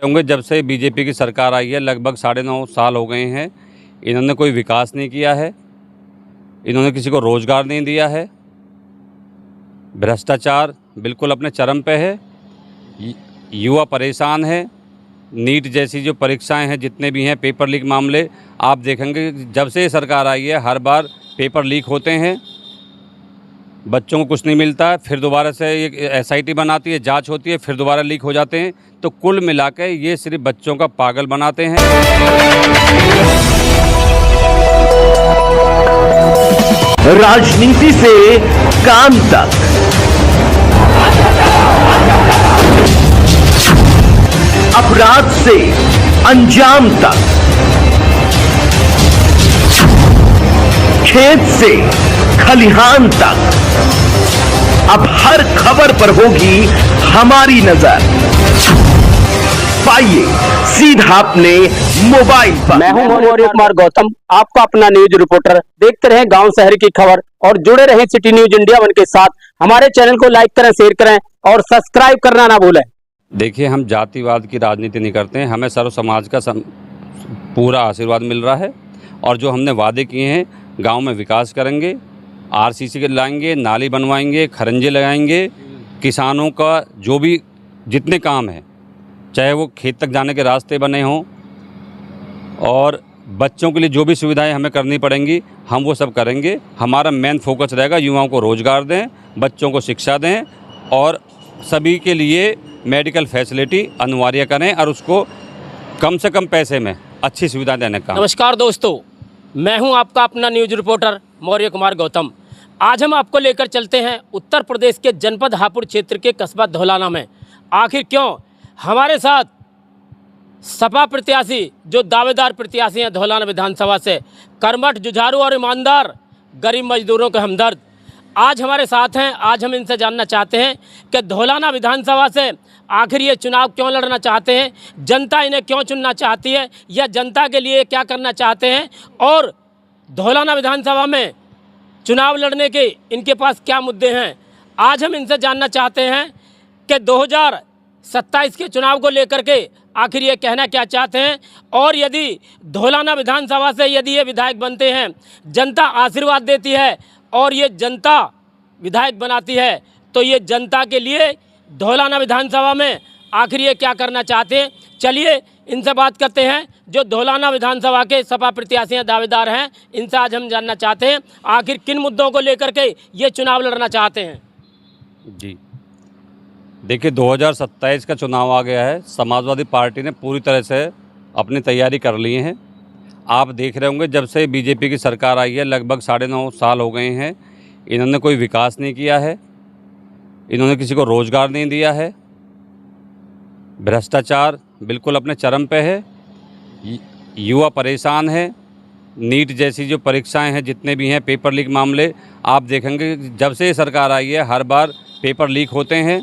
होंगे जब से बीजेपी की सरकार आई है लगभग 9.5 साल हो गए हैं। इन्होंने कोई विकास नहीं किया है, इन्होंने किसी को रोज़गार नहीं दिया है, भ्रष्टाचार बिल्कुल अपने चरम पे है, युवा परेशान है। नीट जैसी जो परीक्षाएं हैं, जितने भी हैं पेपर लीक मामले, आप देखेंगे जब से ये सरकार आई है हर बार पेपर लीक होते हैं, बच्चों को कुछ नहीं मिलता है, फिर दोबारा से एक SIT बनाती है, जांच होती है, फिर दोबारा लीक हो जाते हैं। तो कुल मिलाकर ये सिर्फ बच्चों का पागल बनाते हैं। राजनीति से काम तक, अपराध से अंजाम तक, खेत से खलिहान तक, अब हर खबर पर होगी हमारी नजर। पाइए सीधा अपने मोबाइल पर। मैं हूं मौर्य कुमार गौतम, आपका अपना न्यूज रिपोर्टर। देखते रहें गांव शहर की खबर और जुड़े रहें सिटी न्यूज इंडिया वन के साथ। हमारे चैनल को लाइक करें, शेयर करें और सब्सक्राइब करना ना भूलें। देखिए, हम जातिवाद की राजनीति नहीं करते हैं, हमें सर्व समाज का पूरा आशीर्वाद मिल रहा है। और जो हमने वादे किए हैं, गांव में विकास करेंगे, RCC के लाएंगे, नाली बनवाएंगे, खरंजे लगाएंगे, किसानों का जो भी जितने काम हैं, चाहे वो खेत तक जाने के रास्ते बने हों और बच्चों के लिए जो भी सुविधाएं हमें करनी पड़ेंगी, हम वो सब करेंगे। हमारा मेन फोकस रहेगा युवाओं को रोज़गार दें, बच्चों को शिक्षा दें और सभी के लिए मेडिकल फैसिलिटी अनिवार्य करें और उसको कम से कम पैसे में अच्छी सुविधा देने का। नमस्कार दोस्तों, मैं हूं आपका अपना न्यूज रिपोर्टर मौर्य कुमार गौतम। आज हम आपको लेकर चलते हैं उत्तर प्रदेश के जनपद हापुड़ क्षेत्र के कस्बा धौलाना में। आखिर क्यों? हमारे साथ सपा प्रत्याशी, जो दावेदार प्रत्याशी हैं धौलाना विधानसभा से, कर्मठ, जुझारू और ईमानदार, गरीब मजदूरों के हमदर्द, आज हमारे साथ हैं। आज हम इनसे जानना चाहते हैं कि धौलाना विधानसभा से आखिर ये चुनाव क्यों लड़ना चाहते हैं, जनता इन्हें क्यों चुनना चाहती है, या जनता के लिए क्या करना चाहते हैं, और धौलाना विधानसभा में चुनाव लड़ने के इनके पास क्या मुद्दे हैं। आज हम इनसे जानना चाहते हैं कि 2027 के चुनाव को लेकर के आखिर ये कहना क्या चाहते हैं, और यदि धौलाना विधानसभा से यदि ये विधायक बनते हैं, जनता आशीर्वाद देती है और ये जनता विधायक बनाती है, तो ये जनता के लिए धौलाना विधानसभा में आखिर ये क्या करना चाहते हैं। चलिए इनसे बात करते हैं, जो धौलाना विधानसभा के सपा प्रत्याशी हैं, दावेदार हैं। इनसे आज हम जानना चाहते हैं आखिर किन मुद्दों को लेकर के ये चुनाव लड़ना चाहते हैं। जी देखिए, 2027 का चुनाव आ गया है। समाजवादी पार्टी ने पूरी तरह से अपनी तैयारी कर ली है। आप देख रहे होंगे जब से बीजेपी की सरकार आई है लगभग 9.5 साल हो गए हैं। इन्होंने कोई विकास नहीं किया है, इन्होंने किसी को रोज़गार नहीं दिया है, भ्रष्टाचार बिल्कुल अपने चरम पे है, युवा परेशान है। नीट जैसी जो परीक्षाएं हैं, जितने भी हैं पेपर लीक मामले, आप देखेंगे जब से ये सरकार आई है हर बार पेपर लीक होते हैं,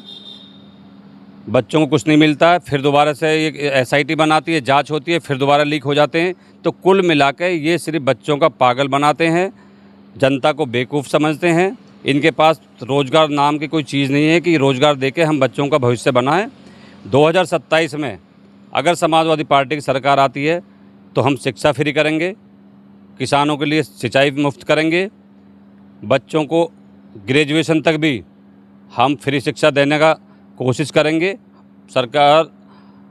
बच्चों को कुछ नहीं मिलता है, फिर दोबारा से एक SIT बनाती है, जांच होती है, फिर दोबारा लीक हो जाते हैं। तो कुल मिलाकर ये सिर्फ बच्चों का पागल बनाते हैं, जनता को बेवकूफ़ समझते हैं। इनके पास रोज़गार नाम की कोई चीज़ नहीं है कि रोज़गार देके हम बच्चों का भविष्य बनाएं। 2027 में अगर समाजवादी पार्टी की सरकार आती है तो हम शिक्षा फ्री करेंगे, किसानों के लिए सिंचाई मुफ्त करेंगे, बच्चों को ग्रेजुएशन तक भी हम फ्री शिक्षा देने का कोशिश करेंगे। सरकार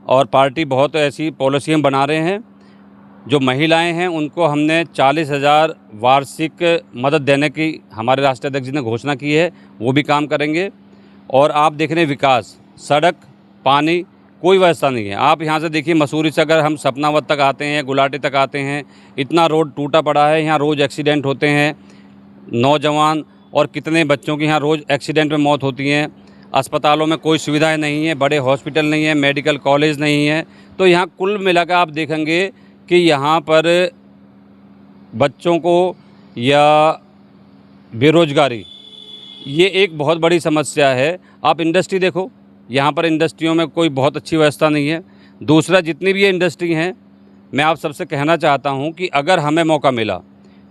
और पार्टी बहुत ऐसी पॉलिसियाँ बना रहे हैं। जो महिलाएं हैं उनको हमने 40,000 वार्षिक मदद देने की हमारे राष्ट्रीय अध्यक्ष जी ने घोषणा की है, वो भी काम करेंगे। और आप देख रहे हैं विकास, सड़क, पानी, कोई व्यवस्था नहीं है। आप यहाँ से देखिए, मसूरी से अगर हम सपनावत तक आते हैं, गुलाटी तक आते हैं, इतना रोड टूटा पड़ा है, यहाँ रोज़ एक्सीडेंट होते हैं, नौजवान और कितने बच्चों की यहाँ रोज़ एक्सीडेंट में मौत होती हैं। अस्पतालों में कोई सुविधाएं नहीं है, बड़े हॉस्पिटल नहीं है, मेडिकल कॉलेज नहीं है। तो यहाँ कुल मिलाकर आप देखेंगे कि यहाँ पर बच्चों को या बेरोज़गारी ये एक बहुत बड़ी समस्या है। आप इंडस्ट्री देखो, यहाँ पर इंडस्ट्रियों में कोई बहुत अच्छी व्यवस्था नहीं है। दूसरा, जितनी भी ये इंडस्ट्री हैं, मैं आप सबसे कहना चाहता हूँ कि अगर हमें मौका मिला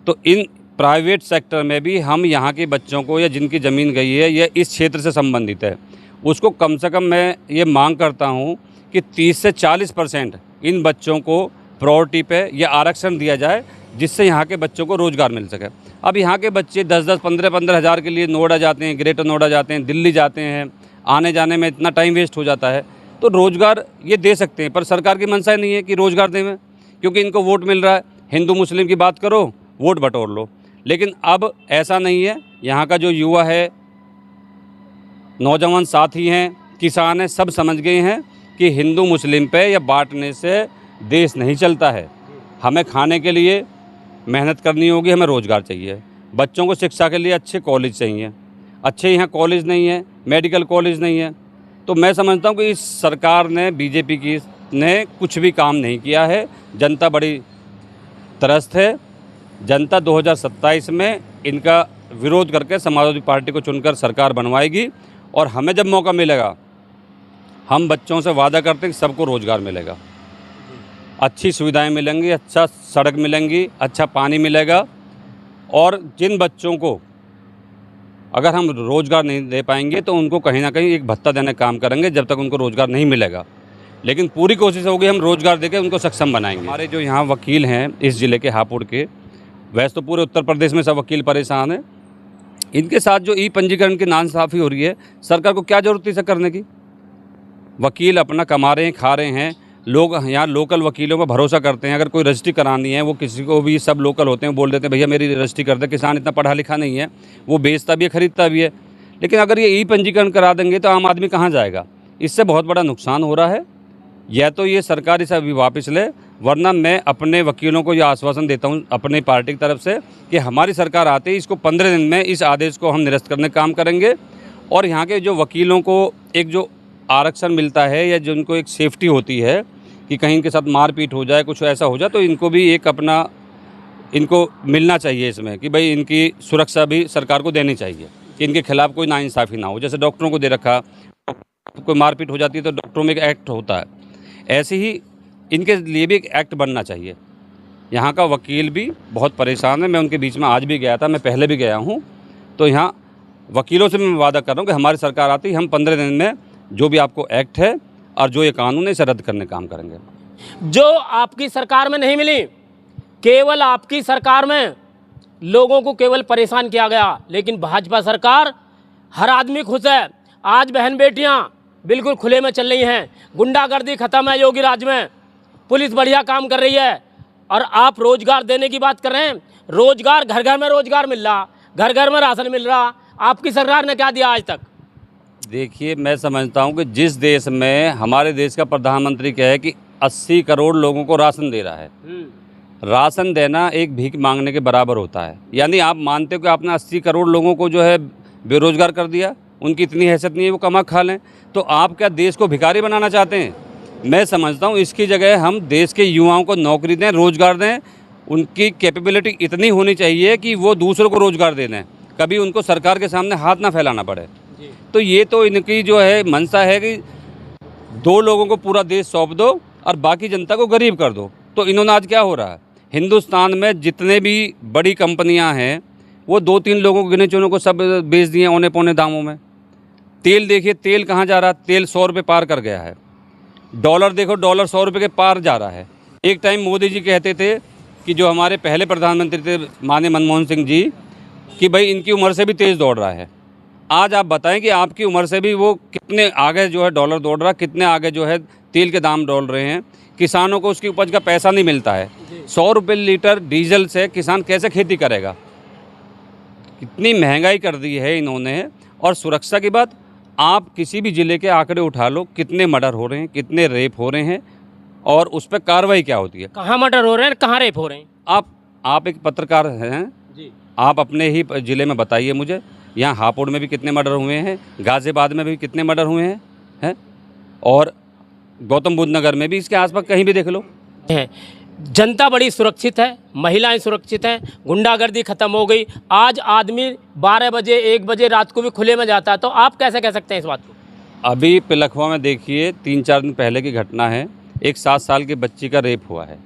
तो इन प्राइवेट सेक्टर में भी हम यहाँ के बच्चों को, या जिनकी ज़मीन गई है या इस क्षेत्र से संबंधित है, उसको कम से कम मैं ये मांग करता हूँ कि 30 से 40% इन बच्चों को प्रायोरिटी पे या आरक्षण दिया जाए, जिससे यहाँ के बच्चों को रोज़गार मिल सके। अब यहाँ के बच्चे 10-10, 15-15 हज़ार के लिए नोएडा जाते हैं, ग्रेटर नोएडा जाते हैं, दिल्ली जाते हैं, आने जाने में इतना टाइम वेस्ट हो जाता है। तो रोज़गार ये दे सकते हैं, पर सरकार की मंशा नहीं है कि रोज़गार दें, क्योंकि इनको वोट मिल रहा है। हिंदू मुस्लिम की बात करो, वोट बटोर लो। लेकिन अब ऐसा नहीं है। यहाँ का जो युवा है, नौजवान साथी हैं, किसान हैं, सब समझ गए हैं कि हिंदू मुस्लिम पे या बांटने से देश नहीं चलता है। हमें खाने के लिए मेहनत करनी होगी, हमें रोज़गार चाहिए। बच्चों को शिक्षा के लिए अच्छे कॉलेज चाहिए, अच्छे यहाँ कॉलेज नहीं है, मेडिकल कॉलेज नहीं है। तो मैं समझता हूँ कि इस सरकार ने, बीजेपी की ने कुछ भी काम नहीं किया है। जनता बड़ी त्रस्त है। जनता 2027 में इनका विरोध करके समाजवादी पार्टी को चुनकर सरकार बनवाएगी, और हमें जब मौका मिलेगा, हम बच्चों से वादा करते हैं कि सबको रोज़गार मिलेगा, अच्छी सुविधाएं मिलेंगी, अच्छा सड़क मिलेंगी, अच्छा पानी मिलेगा। और जिन बच्चों को अगर हम रोज़गार नहीं दे पाएंगे तो उनको कहीं ना कहीं एक भत्ता देने का काम करेंगे, जब तक उनको रोज़गार नहीं मिलेगा। लेकिन पूरी कोशिश होगी हम रोज़गार देकर उनको सक्षम बनाएंगे। हमारे जो यहाँ वकील हैं इस ज़िले के हापुड़ के, वैसे तो पूरे उत्तर प्रदेश में सब वकील परेशान हैं। इनके साथ जो ई पंजीकरण की नाइंसाफ़ी हो रही है, सरकार को क्या ज़रूरत है इसे करने की? वकील अपना कमा रहे हैं, खा रहे हैं। लोग यहाँ लोकल वकीलों पर भरोसा करते हैं। अगर कोई रजिस्ट्री करानी है, वो किसी को भी, सब लोकल होते हैं, बोल देते हैं भैया मेरी रजिस्ट्री कर दे। किसान इतना पढ़ा लिखा नहीं है, वो बेचता भी है, ख़रीदता भी है। लेकिन अगर ये ई पंजीकरण करा देंगे तो आम आदमी कहाँ जाएगा? इससे बहुत बड़ा नुकसान हो रहा है। या तो ये सरकार इसे अभी वापस ले, वरना मैं अपने वकीलों को यह आश्वासन देता हूँ अपनी पार्टी की तरफ से कि हमारी सरकार आते ही इसको 15 दिन में इस आदेश को हम निरस्त करने का काम करेंगे। और यहाँ के जो वकीलों को एक जो आरक्षण मिलता है, या जो उनको एक सेफ्टी होती है कि कहीं इनके साथ मारपीट हो जाए, कुछ ऐसा हो जाए, तो इनको भी एक अपना इनको मिलना चाहिए इसमें, कि भाई इनकी सुरक्षा भी सरकार को देनी चाहिए, कि इनके खिलाफ़ कोई नाइंसाफ़ी ना हो। जैसे डॉक्टरों को दे रखा, कोई मारपीट हो जाती है तो डॉक्टरों में एक एक्ट होता है, ऐसे ही इनके लिए भी एक एक्ट बनना चाहिए। यहाँ का वकील भी बहुत परेशान है। मैं उनके बीच में आज भी गया था, मैं पहले भी गया हूँ। तो यहाँ वकीलों से मैं वादा कर रहा हूँ कि हमारी सरकार आती हम 15 दिन में जो भी आपको एक्ट है और जो ये कानून है इसे रद्द करने का काम करेंगे। जो आपकी सरकार में नहीं मिली, केवल आपकी सरकार में लोगों को केवल परेशान किया गया, लेकिन भाजपा सरकार हर आदमी खुश है। आज बहन बेटियां बिल्कुल खुले में चल रही हैं, गुंडागर्दी खत्म है योगी राज में, पुलिस बढ़िया काम कर रही है। और आप रोजगार देने की बात कर रहे हैं, रोजगार घर घर में रोजगार मिल रहा, घर घर में राशन मिल रहा। आपकी सरकार ने क्या दिया आज तक? देखिए, मैं समझता हूँ कि जिस देश में हमारे देश का प्रधानमंत्री क्या है कि 80 करोड़ लोगों को राशन दे रहा है, राशन देना एक भीख मांगने के बराबर होता है। यानी आप मानते हो कि आपने 80 करोड़ लोगों को जो है बेरोजगार कर दिया, उनकी इतनी हैसियत नहीं है वो कमा खा लें, तो आप क्या देश को भिखारी बनाना चाहते हैं? मैं समझता हूँ इसकी जगह हम देश के युवाओं को नौकरी दें, रोज़गार दें। उनकी कैपेबिलिटी इतनी होनी चाहिए कि वो दूसरों को रोज़गार दे दें, कभी उनको सरकार के सामने हाथ ना फैलाना पड़े। तो ये तो इनकी जो है मंशा है कि 2 लोगों को पूरा देश सौंप दो और बाकी जनता को गरीब कर दो। तो इन्होंने आज क्या हो रहा है, हिंदुस्तान में जितने भी बड़ी कंपनियां हैं वो 2-3 लोगों को गिने चुने को सब बेच दिए औने पौने दामों में। तेल देखिए, तेल कहाँ जा रहा है? तेल 100 रुपये पार कर गया है। डॉलर देखो, डॉलर 100 रुपये के पार जा रहा है। एक टाइम मोदी जी कहते थे कि जो हमारे पहले प्रधानमंत्री थे माननीय मनमोहन सिंह जी, कि भाई इनकी उम्र से भी तेज़ दौड़ रहा है। आज आप बताएं कि आपकी उम्र से भी वो कितने आगे जो है डॉलर दौड़ रहा है, कितने आगे जो है तेल के दाम डोल रहे हैं। किसानों को उसकी उपज का पैसा नहीं मिलता है। 100 रुपये लीटर डीजल से किसान कैसे खेती करेगा? कितनी महंगाई कर दी है इन्होंने। और सुरक्षा की बात, आप किसी भी ज़िले के आंकड़े उठा लो, कितने मर्डर हो रहे हैं, कितने रेप हो रहे हैं, और उस पर कार्रवाई क्या होती है? कहाँ मर्डर हो रहे हैं, कहाँ रेप हो रहे हैं? आप एक पत्रकार हैं जी, आप अपने ही ज़िले में बताइए मुझे। यहाँ हापुड़ में भी कितने मर्डर हुए हैं, गाज़ियाबाद में भी कितने मर्डर हुए हैं, और गौतम बुद्ध नगर में भी, इसके आसपास कहीं भी देख लो। जनता बड़ी सुरक्षित है, महिलाएं सुरक्षित हैं, गुंडागर्दी खत्म हो गई। आज आदमी 12 बजे 1 बजे रात को भी खुले में जाता है, तो आप कैसे कह सकते हैं इस बात को? अभी पिलखवा में देखिए, 3-4 दिन पहले की घटना है, एक 7 साल की बच्ची का रेप हुआ है।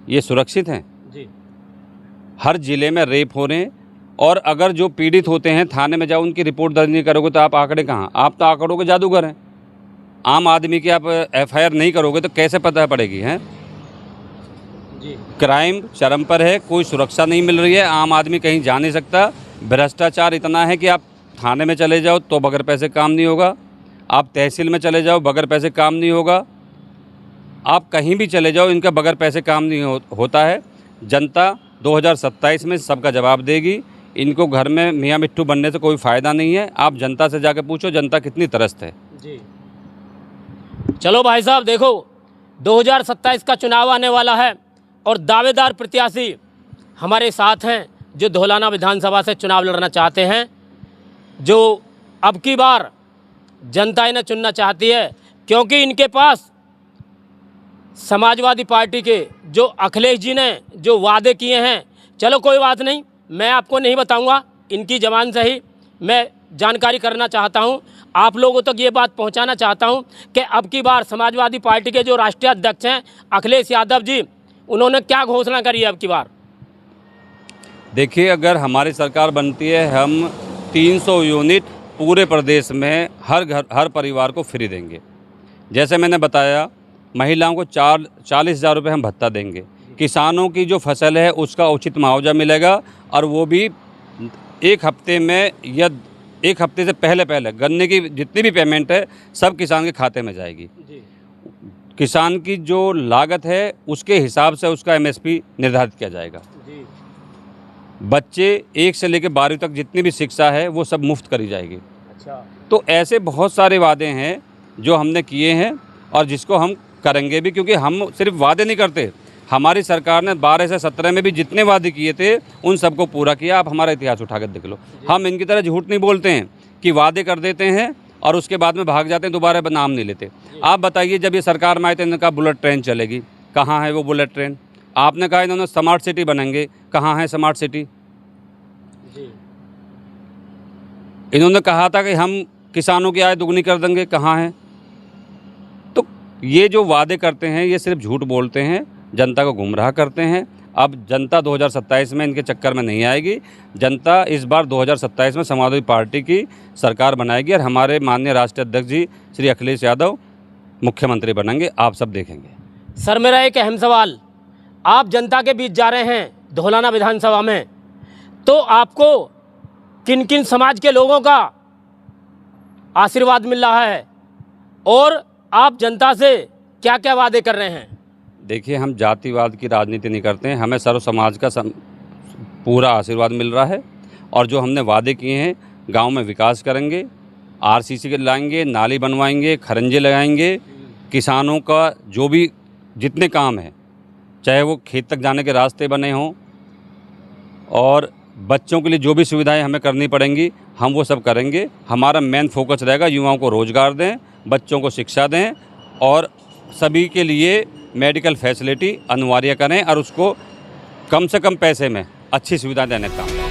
ये सुरक्षित हैं? जी, हर ज़िले में रेप हो रहे हैं। और अगर जो पीड़ित होते हैं थाने में जाओ, उनकी रिपोर्ट दर्ज नहीं करोगे तो आप आंकड़े कहाँ? आप तो आंकड़ों के जादूगर हैं। आम आदमी की आप एफआईआर नहीं करोगे तो कैसे पता पड़ेगी? हैं जी क्राइम चरम पर है, कोई सुरक्षा नहीं मिल रही है, आम आदमी कहीं जा नहीं सकता। भ्रष्टाचार इतना है कि आप थाने में चले जाओ तो बगैर पैसे काम नहीं होगा, आप तहसील में चले जाओ बगैर पैसे काम नहीं होगा, आप कहीं भी चले जाओ इनका बगैर पैसे काम नहीं होता है। जनता 2027 में सबका जवाब देगी। इनको घर में मियाँ मिट्ठू बनने से कोई फ़ायदा नहीं है। आप जनता से जाकर पूछो जनता कितनी त्रस्त है। जी चलो भाई साहब, देखो 2027 का चुनाव आने वाला है और दावेदार प्रत्याशी हमारे साथ हैं जो धौलाना विधानसभा से चुनाव लड़ना चाहते हैं, जो अब की बार जनता इन्हें चुनना चाहती है, क्योंकि इनके पास समाजवादी पार्टी के जो अखिलेश जी ने जो वादे किए हैं, चलो कोई बात नहीं, मैं आपको नहीं बताऊंगा, इनकी ज़बान से ही मैं जानकारी करना चाहता हूं, आप लोगों तक ये बात पहुंचाना चाहता हूं कि अब की बार समाजवादी पार्टी के जो राष्ट्रीय अध्यक्ष हैं अखिलेश यादव जी, उन्होंने क्या घोषणा करी है अब की बार? देखिए, अगर हमारी सरकार बनती है, हम 300 यूनिट पूरे प्रदेश में हर परिवार को फ्री देंगे। जैसे मैंने बताया, महिलाओं को 40,000 रुपये हम भत्ता देंगे। किसानों की जो फसल है उसका उचित मुआवजा मिलेगा, और वो भी एक हफ्ते में या एक हफ्ते से पहले गन्ने की जितनी भी पेमेंट है सब किसान के खाते में जाएगी। किसान की जो लागत है उसके हिसाब से उसका एमएसपी निर्धारित किया जाएगा। बच्चे 1 से लेकर 12वीं तक जितनी भी शिक्षा है वो सब मुफ्त करी जाएगी। अच्छा, तो ऐसे बहुत सारे वादे हैं जो हमने किए हैं और जिसको हम करेंगे भी, क्योंकि हम सिर्फ वादे नहीं करते। हमारी सरकार ने 12 से 17 में भी जितने वादे किए थे उन सबको पूरा किया। आप हमारा इतिहास उठाकर देख लो, हम इनकी तरह झूठ नहीं बोलते हैं कि वादे कर देते हैं और उसके बाद में भाग जाते हैं, दोबारा नाम नहीं लेते। आप बताइए, जब ये सरकार में आए थे इन्होंने कहा बुलेट ट्रेन चलेगी, कहाँ है वो बुलेट ट्रेन? आपने कहा इन्होंने स्मार्ट सिटी बनेंगे, कहाँ है स्मार्ट सिटी? इन्होंने कहा था कि हम किसानों की आय दुगनी कर देंगे, कहाँ है? तो ये जो वादे करते हैं ये सिर्फ झूठ बोलते हैं, जनता को गुमराह करते हैं। अब जनता 2027 में इनके चक्कर में नहीं आएगी। जनता इस बार 2027 में समाजवादी पार्टी की सरकार बनाएगी और हमारे माननीय राष्ट्रीय अध्यक्ष जी श्री अखिलेश यादव मुख्यमंत्री बनेंगे। आप सब देखेंगे। सर, मेरा एक अहम सवाल, आप जनता के बीच जा रहे हैं धौलाना विधानसभा में, तो आपको किन किन समाज के लोगों का आशीर्वाद मिल रहा है और आप जनता से क्या क्या वादे कर रहे हैं? देखिए, हम जातिवाद की राजनीति नहीं करते हैं, हमें सर्व समाज का पूरा आशीर्वाद मिल रहा है। और जो हमने वादे किए हैं, गांव में विकास करेंगे, आरसीसी के लाएंगे, नाली बनवाएंगे, खरंजे लगाएंगे, किसानों का जो भी जितने काम हैं, चाहे वो खेत तक जाने के रास्ते बने हों और बच्चों के लिए जो भी सुविधाएं हमें करनी पड़ेंगी हम वो सब करेंगे। हमारा मेन फोकस रहेगा युवाओं को रोज़गार दें, बच्चों को शिक्षा दें और सभी के लिए मेडिकल फैसिलिटी अनिवार्य करें और उसको कम से कम पैसे में अच्छी सुविधा देने का काम।